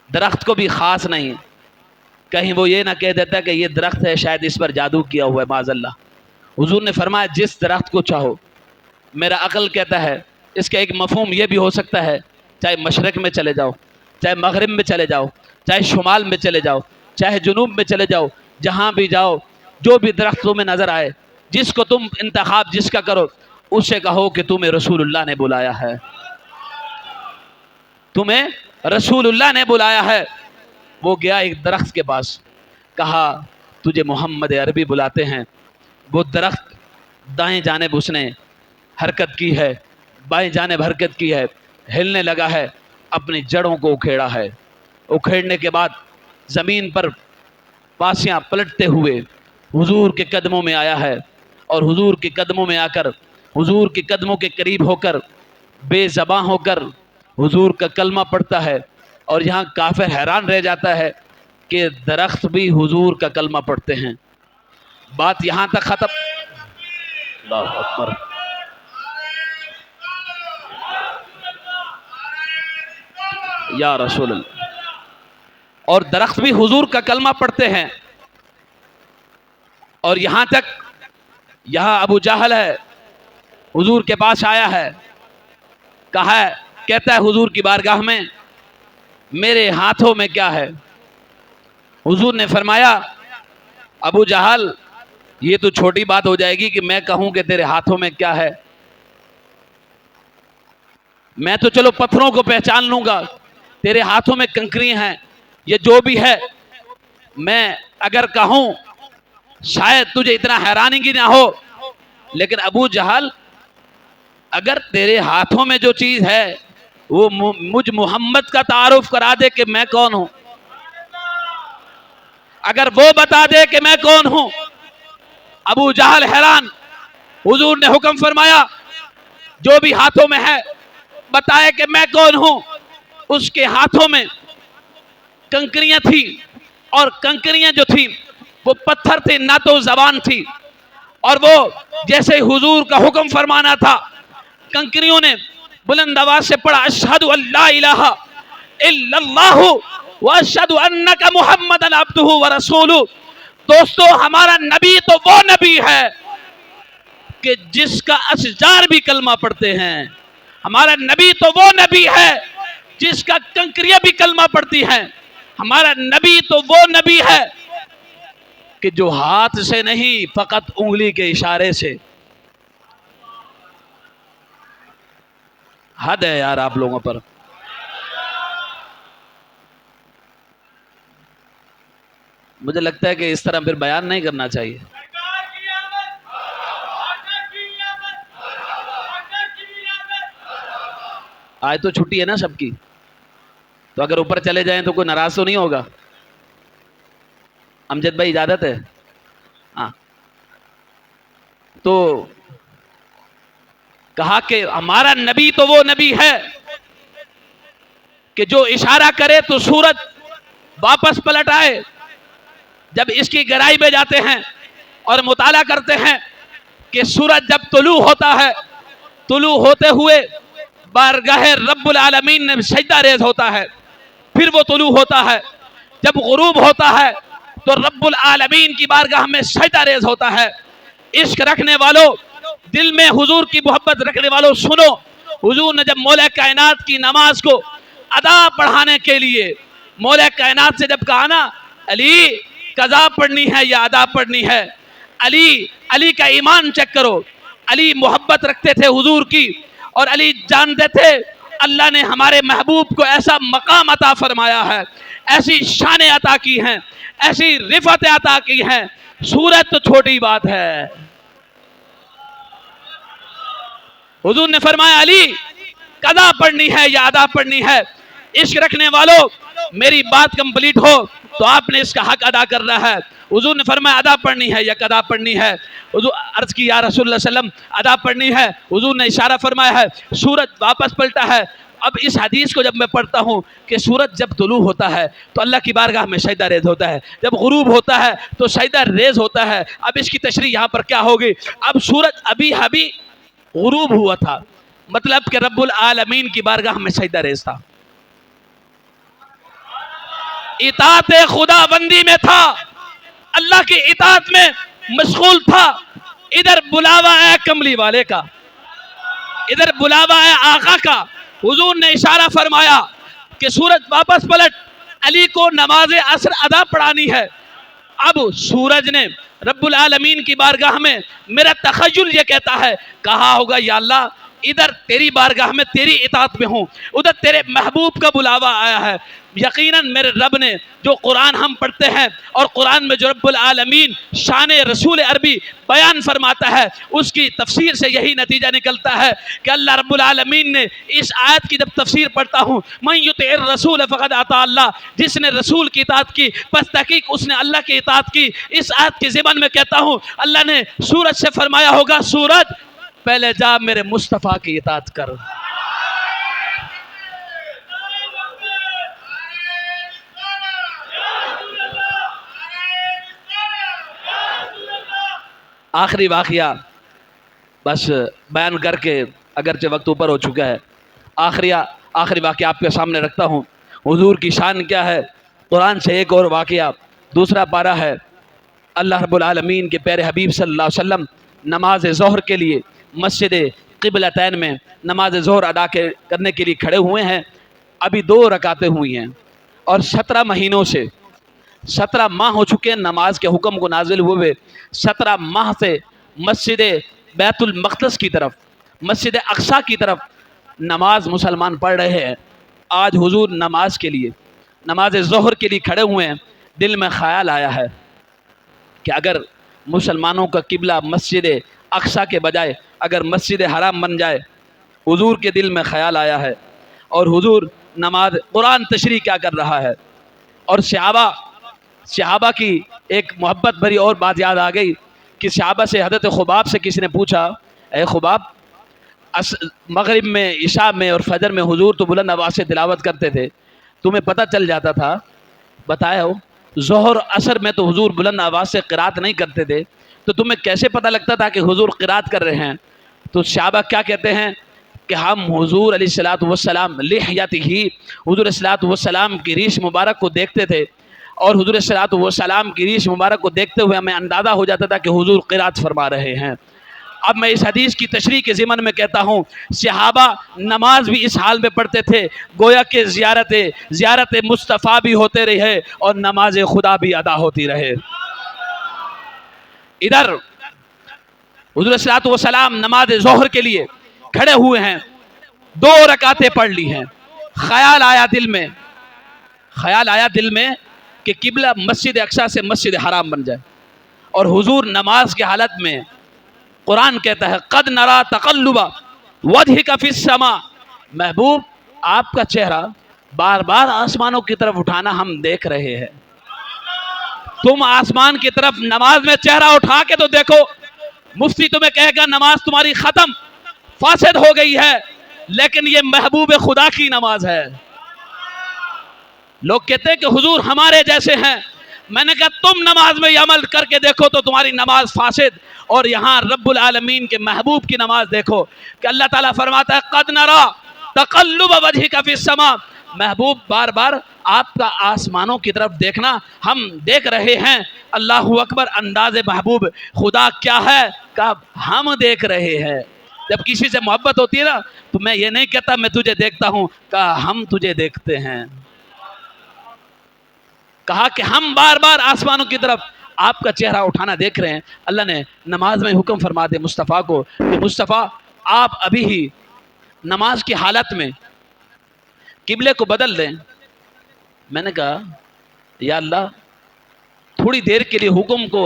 درخت کو بھی خاص نہیں، کہیں وہ یہ نہ کہہ دیتا کہ یہ درخت ہے شاید اس پر جادو کیا ہوا ہے معاذ اللہ. حضور نے فرمایا جس درخت کو چاہو. میرا عقل کہتا ہے اس کا ایک مفہوم یہ بھی ہو سکتا ہے، چاہے مشرق میں چلے جاؤ، چاہے مغرب میں چلے جاؤ، چاہے شمال میں چلے جاؤ، چاہے جنوب میں چلے جاؤ، جہاں بھی جاؤ، جو بھی درخت تمہیں نظر آئے، جس کو تم انتخاب جس کا کرو، اس سے کہو کہ تمہیں رسول اللہ نے بلایا ہے، تمہیں رسول اللہ نے بلایا ہے. وہ گیا ایک درخت کے پاس، کہا تجھے محمد عربی بلاتے ہیں. وہ درخت دائیں جانب اس نے حرکت کی ہے، بائیں جانب حرکت کی ہے، ہلنے لگا ہے، اپنی جڑوں کو اکھیڑا ہے. اکھیڑنے کے بعد زمین پر پاسیاں پلٹتے ہوئے حضور کے قدموں میں آیا ہے، اور حضور کے قدموں میں آ کر، حضور کے قدموں کے قریب ہو کر، بے زباں ہو کر حضور کا کلمہ پڑھتا ہے. اور یہاں کافر حیران رہ جاتا ہے کہ درخت بھی حضور کا کلمہ پڑھتے ہیں. بات یہاں تک ختم. اللہ اکبر. یا رسول اللہ. اور درخت بھی حضور کا کلمہ پڑھتے ہیں. اور یہاں تک یہاں ابو جہل ہے, حضور کے پاس آیا ہے, کہتا ہے حضور کی بارگاہ میں میرے ہاتھوں میں کیا ہے. حضور نے فرمایا ابو جہل یہ تو چھوٹی بات ہو جائے گی کہ میں کہوں کہ تیرے ہاتھوں میں کیا ہے. میں تو چلو پتھروں کو پہچان لوں گا, تیرے ہاتھوں میں کنکری ہیں, یہ جو بھی ہے میں اگر کہوں شاید تجھے اتنا حیرانی کی نہ ہو, لیکن ابو جہل اگر تیرے ہاتھوں میں جو چیز ہے وہ مجھ محمد کا تعارف کرا دے کہ میں کون ہوں, اگر وہ بتا دے کہ میں کون ہوں. ابو جہل حیران. حضور نے حکم فرمایا جو بھی ہاتھوں میں ہے بتائے کہ میں کون ہوں. اس کے ہاتھوں میں کنکریاں تھی, اور کنکریاں جو تھی وہ پتھر تھے, نہ تو زبان تھی. اور وہ جیسے حضور کا حکم فرمانا تھا, کنکریوں نے بلند آواز سے پڑھا اشہد ان لا الہ الا اللہ واشہد انک محمد عبدہ ورسولہ. دوستو ہمارا نبی تو وہ نبی ہے کہ جس کا اشجار بھی کلمہ پڑھتے ہیں. ہمارا نبی تو وہ نبی ہے جس کا کنکریاں بھی کلمہ پڑھتی ہیں. ہمارا نبی تو وہ نبی ہے کہ جو ہاتھ سے نہیں فقط انگلی کے اشارے سے. حد ہے یار آپ لوگوں پر. مجھے لگتا ہے کہ اس طرح پھر بیان نہیں کرنا چاہیے. آج تو چھٹی ہے نا سب کی, تو اگر اوپر چلے جائیں تو کوئی ناراض تو نہیں ہوگا. امجد بھائی اجازت ہے؟ ہاں. تو کہا کہ ہمارا نبی تو وہ نبی ہے کہ جو اشارہ کرے تو سورج واپس پلٹ آئے. جب اس کی گہرائی میں جاتے ہیں اور مطالعہ کرتے ہیں کہ سورج جب طلوع ہوتا ہے, طلوع ہوتے ہوئے بارگاہ رب العالمین میں سجدہ ریز ہوتا ہے, پھر وہ طلوع ہوتا ہے. جب غروب ہوتا ہے تو رب العالمین کی بارگاہ میں سجدہ ریز ہوتا ہے. عشق رکھنے والوں, دل میں حضور کی محبت رکھنے والوں سنو, حضور نے جب مولا کائنات کی نماز کو ادا پڑھانے کے لیے مولا کائنات سے جب کہا نا علی قضا پڑھنی ہے یا ادا پڑھنی ہے, علی کا ایمان چیک کرو. علی محبت رکھتے تھے حضور کی, اور علی جانتے تھے اللہ نے ہمارے محبوب کو ایسا مقام عطا فرمایا ہے, ایسی شانیں عطا کی ہیں, ایسی رفعت عطا کی ہیں. سورج تو چھوٹی بات ہے. حضور نے فرمایا علی قضا پڑھنی ہے یا ادا پڑھنی ہے. عشق رکھنے والوں میری بات کمپلیٹ ہو تو آپ نے اس کا حق ادا کرنا ہے. حضور نے فرمایا ادا پڑھنی ہے یا قضا پڑھنی ہے. حضور عرض کی یا رسول اللہ صلی اللہ علیہ وسلم ادا پڑھنی ہے. حضور نے اشارہ فرمایا ہے, سورج واپس پلٹا ہے. اب اس حدیث کو جب میں پڑھتا ہوں کہ سورج جب طلوع ہوتا ہے تو اللہ کی بارگاہ میں سجدہ ریز ہوتا ہے, جب غروب ہوتا ہے تو سجدہ ریز ہوتا ہے. اب اس کی تشریح یہاں پر کیا ہوگی. اب سورج ابھی غروب ہوا تھا, مطلب کہ رب العالمین کی بارگاہ میں سجدہ ریز تھا, اطاعت خدا بندی میں تھا, اللہ کی اطاعت میں مشغول تھا. ادھر بلاوا ہے کملی والے کا, ادھر بلاوا ہے آقا کا. حضور نے اشارہ فرمایا کہ سورج واپس پلٹ, علی کو نماز عصر ادا پڑھانی ہے. اب سورج نے رب العالمین کی بارگاہ میں, میرا تخیل یہ کہتا ہے, کہا ہوگا یا اللہ ادھر تیری بارگاہ میں تیری اطاعت میں ہوں, ادھر تیرے محبوب کا بلاوا آیا ہے. یقیناً میرے رب نے جو قرآن ہم پڑھتے ہیں اور قرآن میں جو رب العالمین شان رسول عربی بیان فرماتا ہے اس کی تفسیر سے یہی نتیجہ نکلتا ہے کہ اللہ رب العالمین نے اس آیت کی جب تفسیر پڑھتا ہوں, من یطع الرسول فقد اطاع اللہ, جس نے رسول کی اطاعت کی پس تحقیق اس نے اللہ کی اطاعت کی. اس آیت کے ضمن میں کہتا ہوں اللہ نے سورج سے فرمایا ہوگا سورج پہلے جا میرے مصطفیٰ کی اطاعت کر. آخری واقعہ بس بیان کر کے، اگرچہ وقت اوپر ہو چکا ہے، آخری واقعہ آپ کے سامنے رکھتا ہوں۔ حضور کی شان کیا ہے، قرآن سے ایک اور واقعہ، دوسرا پارہ ہے۔ اللہ رب العالمین کے پیارے حبیب صلی اللہ علیہ وسلم نماز ظہر کے لیے مسجد قبلتین میں نماز ظہر ادا کرنے کے لیے کھڑے ہوئے ہیں۔ ابھی 2 رکعتیں ہوئی ہیں اور 17 مہینوں سے 17 ماہ ہو چکے ہیں نماز کے حکم کو نازل ہوئے۔ 17 ماہ سے مسجد بیت المقدس کی طرف، مسجد اقصی کی طرف نماز مسلمان پڑھ رہے ہیں۔ آج حضور نماز کے لیے، نماز ظہر کے لیے کھڑے ہوئے ہیں۔ دل میں خیال آیا ہے کہ اگر مسلمانوں کا قبلہ مسجد اقصی کے بجائے اگر مسجد حرام بن جائے، حضور کے دل میں خیال آیا ہے۔ اور حضور نماز قرآن تشریح کیا کر رہا ہے، اور صحابہ کی ایک محبت بھری اور بات یاد آ گئی کہ صحابہ سے حضرت خباب سے کسی نے پوچھا، اے خباب، مغرب میں، عشاء میں اور فجر میں حضور تو بلند آواز سے تلاوت کرتے تھے، تمہیں پتہ چل جاتا تھا؟ بتایا ہو ظہر عصر میں تو حضور بلند آواز سے قرات نہیں کرتے تھے، تو تمہیں کیسے پتہ لگتا تھا کہ حضور قرات کر رہے ہیں؟ تو صحابہ کیا کہتے ہیں کہ ہم حضور علیہ الصلوۃ والسلام لحیتہ، حضور علیہ الصلوۃ والسلام کی ریش مبارک کو دیکھتے تھے، اور حضور علیہ الصلوۃ والسلام کی ریش مبارک کو دیکھتے ہوئے ہمیں اندازہ ہو جاتا تھا کہ حضور قرات فرما رہے ہیں۔ اب میں اس حدیث کی تشریح کے ضمن میں کہتا ہوں، صحابہ نماز بھی اس حال میں پڑھتے تھے گویا کہ زیارت مصطفیٰ بھی ہوتے رہے اور نماز خدا بھی ادا ہوتی رہے۔ ادھر حضور صلی اللہ علیہ وسلم نماز ظہر کے لیے کھڑے ہوئے ہیں، 2 رکعتیں پڑھ لی ہیں۔ خیال آیا دل میں کہ قبلہ مسجد اقصی سے مسجد حرام بن جائے، اور حضور نماز کی حالت میں، قرآن کہتا ہے قد نرا تقلب وجهک فی السماء، محبوب آپ کا چہرہ بار بار آسمانوں کی طرف اٹھانا ہم دیکھ رہے ہیں۔ تم آسمان کی طرف نماز میں چہرہ اٹھا کے تو دیکھو، مفتی تمہیں کہے گا نماز تمہاری ختم، فاسد ہو گئی ہے، لیکن یہ محبوب خدا کی نماز ہے۔ لوگ کہتے ہیں کہ حضور ہمارے جیسے ہیں، میں نے کہا تم نماز میں یہ عمل کر کے دیکھو تو تمہاری نماز فاسد، اور یہاں رب العالمین کے محبوب کی نماز دیکھو کہ اللہ تعالیٰ فرماتا ہے قد نرا تقلب وجهک فی السماء، محبوب بار بار آپ کا آسمانوں کی طرف دیکھنا ہم دیکھ رہے ہیں۔ اللہ اکبر، انداز محبوب خدا کیا ہے کہ ہم دیکھ رہے ہیں۔ جب کسی سے محبت ہوتی ہے نا تو میں یہ نہیں کہتا میں تجھے دیکھتا ہوں، کہا ہم تجھے دیکھتے ہیں، کہا کہ ہم بار بار آسمانوں کی طرف آپ کا چہرہ اٹھانا دیکھ رہے ہیں۔ اللہ نے نماز میں حکم فرما دے مصطفیٰ کو کہ مصطفیٰ آپ ابھی ہی نماز کی حالت میں قبلے کو بدل دیں۔ میں نے کہا یا اللہ، تھوڑی دیر کے لیے حکم کو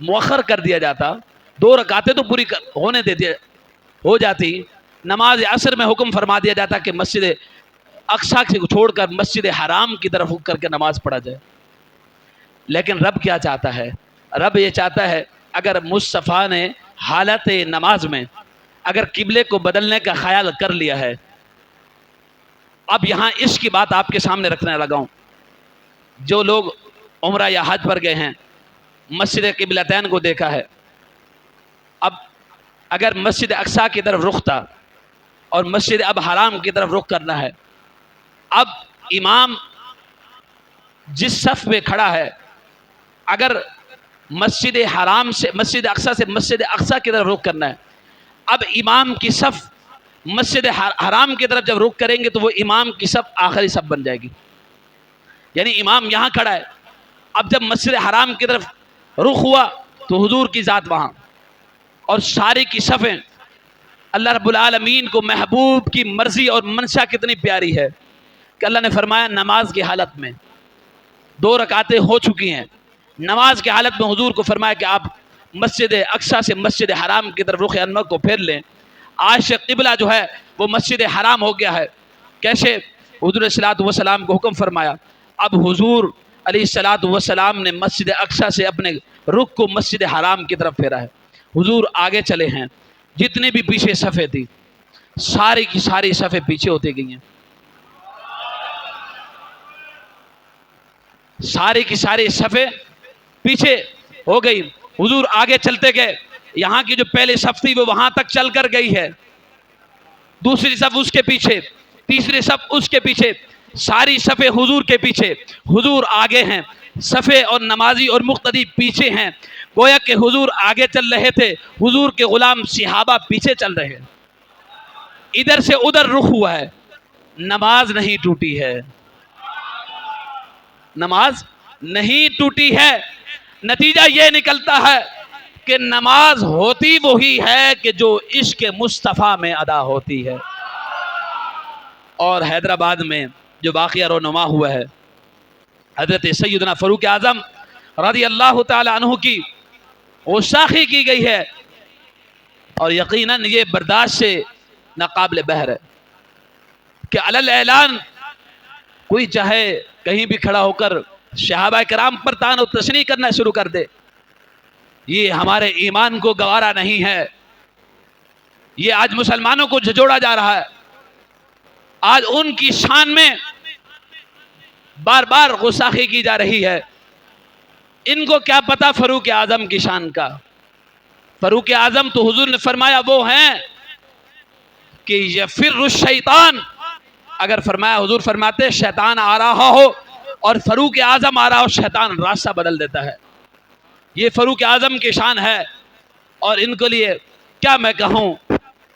مؤخر کر دیا جاتا، 2 رکعتیں تو پوری ہونے دیتے ہو جاتی، نماز عصر میں حکم فرما دیا جاتا کہ مسجد اقصی کو چھوڑ کر مسجد حرام کی طرف رخ کر کے نماز پڑھا جائے۔ لیکن رب کیا چاہتا ہے؟ رب یہ چاہتا ہے اگر مصطفیٰ نے حالت نماز میں اگر قبلے کو بدلنے کا خیال کر لیا ہے، اب یہاں اس کی بات آپ کے سامنے رکھنے لگا ہوں، جو لوگ عمرہ یا حج پر گئے ہیں، مسجد قبلتین کو دیکھا ہے، اب اگر مسجد اقصی کی طرف رخ تھا اور مسجد اب حرام کی طرف رخ کرنا ہے، اب امام جس صف میں کھڑا ہے اگر مسجد حرام سے مسجد اقصی سے مسجد اقصی کی طرف رخ کرنا ہے، اب امام کی صف مسجد حرام کی طرف جب رخ کریں گے تو وہ امام کی صف آخری صف بن جائے گی، یعنی امام یہاں کھڑا ہے، اب جب مسجد حرام کی طرف رخ ہوا تو حضور کی ذات وہاں، اور ساری کی صفیں، اللہ رب العالمین کو محبوب کی مرضی اور منشا کتنی پیاری ہے کہ اللہ نے فرمایا نماز کی حالت میں 2 رکعتیں ہو چکی ہیں، نماز کی حالت میں حضور کو فرمایا کہ آپ مسجد اقصی سے مسجد حرام کی طرف رخ انور کو پھیر لیں۔ آج سے قبلہ جو ہے وہ مسجد حرام ہو گیا ہے۔ کیسے؟ حضور علیہ الصلوۃ والسلام کو حکم فرمایا، اب حضور علیہ الصلوۃ والسلام نے مسجد اقصی سے اپنے رخ کو مسجد حرام کی طرف پھیرا ہے، حضور آگے چلے ہیں، جتنے بھی پیچھے صفیں تھی ساری کی ساری صفیں پیچھے ہوتی گئی ہیں، ساری کی ساری صفیں پیچھے ہو گئی، حضور آگے چلتے گئے، یہاں کی جو پہلی صف تھی وہ وہاں تک چل کر گئی ہے، دوسری صف اس کے پیچھے، تیسری صف اس کے پیچھے، ساری صفیں حضور کے پیچھے، حضور آگے ہیں، صفیں اور نمازی اور مقتدی پیچھے ہیں۔ گویا کہ حضور آگے چل رہے تھے، حضور کے غلام صحابہ پیچھے چل رہے ہیں، ادھر سے ادھر رخ ہوا ہے، نماز نہیں ٹوٹی ہے، نماز نہیں ٹوٹی ہے۔ نتیجہ یہ نکلتا ہے کہ نماز ہوتی وہی ہے کہ جو عشق مصطفیٰ میں ادا ہوتی ہے۔ اور حیدرآباد میں جو واقعہ رونما ہوا ہے، حضرت سیدنا فاروق اعظم رضی اللہ تعالی عنہ کی گستاخی کی گئی ہے، اور یقیناً یہ برداشت سے ناقابل بحر ہے کہ علی اعلان کوئی چاہے کہیں بھی کھڑا ہو کر صحابہ کرام پر طعن و تشنیع کرنا شروع کر دے، یہ ہمارے ایمان کو گوارا نہیں ہے۔ یہ آج مسلمانوں کو جھنجھوڑا جا رہا ہے، آج ان کی شان میں بار بار گستاخی کی جا رہی ہے۔ ان کو کیا پتا فاروق اعظم کی شان کا؟ فاروق اعظم تو حضور نے فرمایا وہ ہیں کہ یفر الشیطان، اگر فرمایا، حضور فرماتے شیطان آ رہا ہو اور فاروق اعظم آ رہا ہو، شیطان راستہ بدل دیتا ہے۔ یہ فاروق اعظم کی شان ہے، اور ان کے لیے کیا میں کہوں،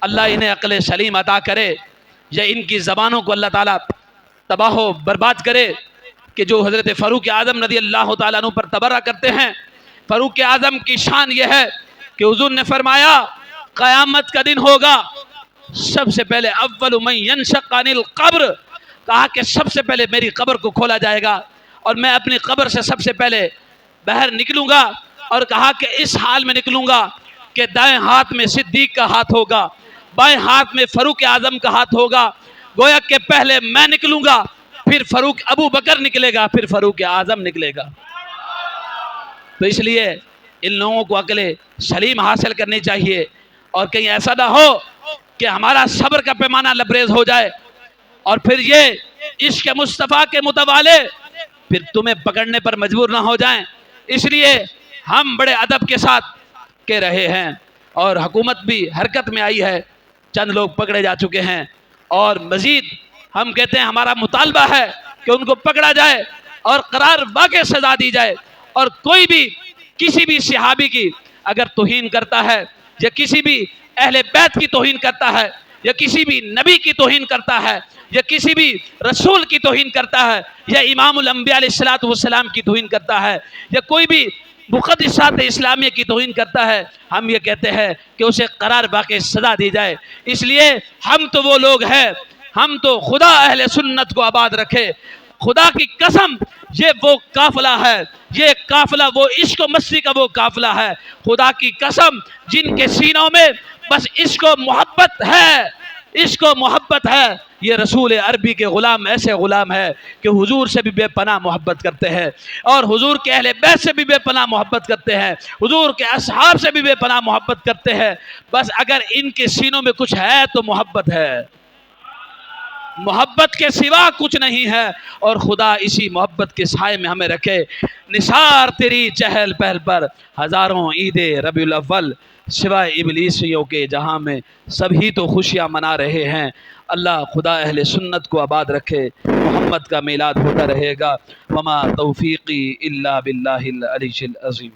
اللہ انہیں عقل سلیم عطا کرے، یا ان کی زبانوں کو اللہ تعالیٰ تباہ و برباد کرے کہ جو حضرت فاروق اعظم رضی اللہ تعالیٰ عنہ پر تبرہ کرتے ہیں۔ فاروق اعظم کی شان یہ ہے کہ حضور نے فرمایا قیامت کا دن ہوگا، سب سے پہلے اول من ینشق عن القبر، کہا کہ سب سے پہلے میری قبر کو کھولا جائے گا، اور میں اپنی قبر سے سب سے پہلے باہر نکلوں گا، اور کہا کہ اس حال میں نکلوں گا کہ دائیں ہاتھ میں صدیق کا ہاتھ ہوگا، بائیں ہاتھ میں فاروق اعظم کا ہاتھ ہوگا۔ گویا کہ پہلے میں نکلوں گا، پھر فاروق ابو بکر نکلے گا، پھر فاروق اعظم نکلے گا۔ تو اس لیے ان لوگوں کو عقل سلیم حاصل کرنی چاہیے، اور کہیں ایسا نہ ہو کہ ہمارا صبر کا پیمانہ لبریز ہو جائے، اور پھر یہ عشق مصطفیٰ کے متوالے پھر تمہیں پکڑنے پر مجبور نہ ہو جائیں۔ اس لیے ہم بڑے ادب کے ساتھ کہہ رہے ہیں، اور حکومت بھی حرکت میں آئی ہے، چند لوگ پکڑے جا چکے ہیں، اور مزید ہم کہتے ہیں ہمارا مطالبہ ہے کہ ان کو پکڑا جائے اور قرار واقع سزا دی جائے، اور کوئی بھی کسی بھی صحابی کی اگر توہین کرتا ہے، یا کسی بھی اہل بیت کی توہین کرتا ہے، یا کسی بھی نبی کی توہین کرتا ہے، یا کسی بھی رسول کی توہین کرتا ہے، یا امام الانبیاء علیہ السلام کی توہین کرتا ہے، یا کوئی بھی مقدسات اسلامیہ کی توہین کرتا ہے، ہم یہ کہتے ہیں کہ اسے قرار واقع سزا دی جائے۔ اس لیے ہم تو وہ لوگ ہیں، ہم تو خدا اہل سنت کو آباد رکھے، خدا کی قسم یہ وہ قافلہ ہے، یہ قافلہ وہ عشق و مستی کا وہ قافلہ ہے، خدا کی قسم جن کے سینوں میں بس عشق و محبت ہے، عشق و محبت ہے۔ یہ رسول عربی کے غلام ایسے غلام ہے کہ حضور سے بھی بے پناہ محبت کرتے ہیں، اور حضور کے اہل بیت سے بھی بے پناہ محبت کرتے ہیں، حضور کے اصحاب سے بھی بے پناہ محبت کرتے ہیں۔ بس اگر ان کے سینوں میں کچھ ہے تو محبت ہے، محبت کے سوا کچھ نہیں ہے، اور خدا اسی محبت کے سائے میں ہمیں رکھے۔ نثار تیری چہل پہل پر ہزاروں عید ربیع الاول، سوائے ابلیسیوں کے جہاں میں سبھی تو خوشیاں منا رہے ہیں۔ اللہ خدا اہل سنت کو آباد رکھے، محمد کا میلاد ہوتا رہے گا۔ وما توفیقی الا باللہ العلی العظیم۔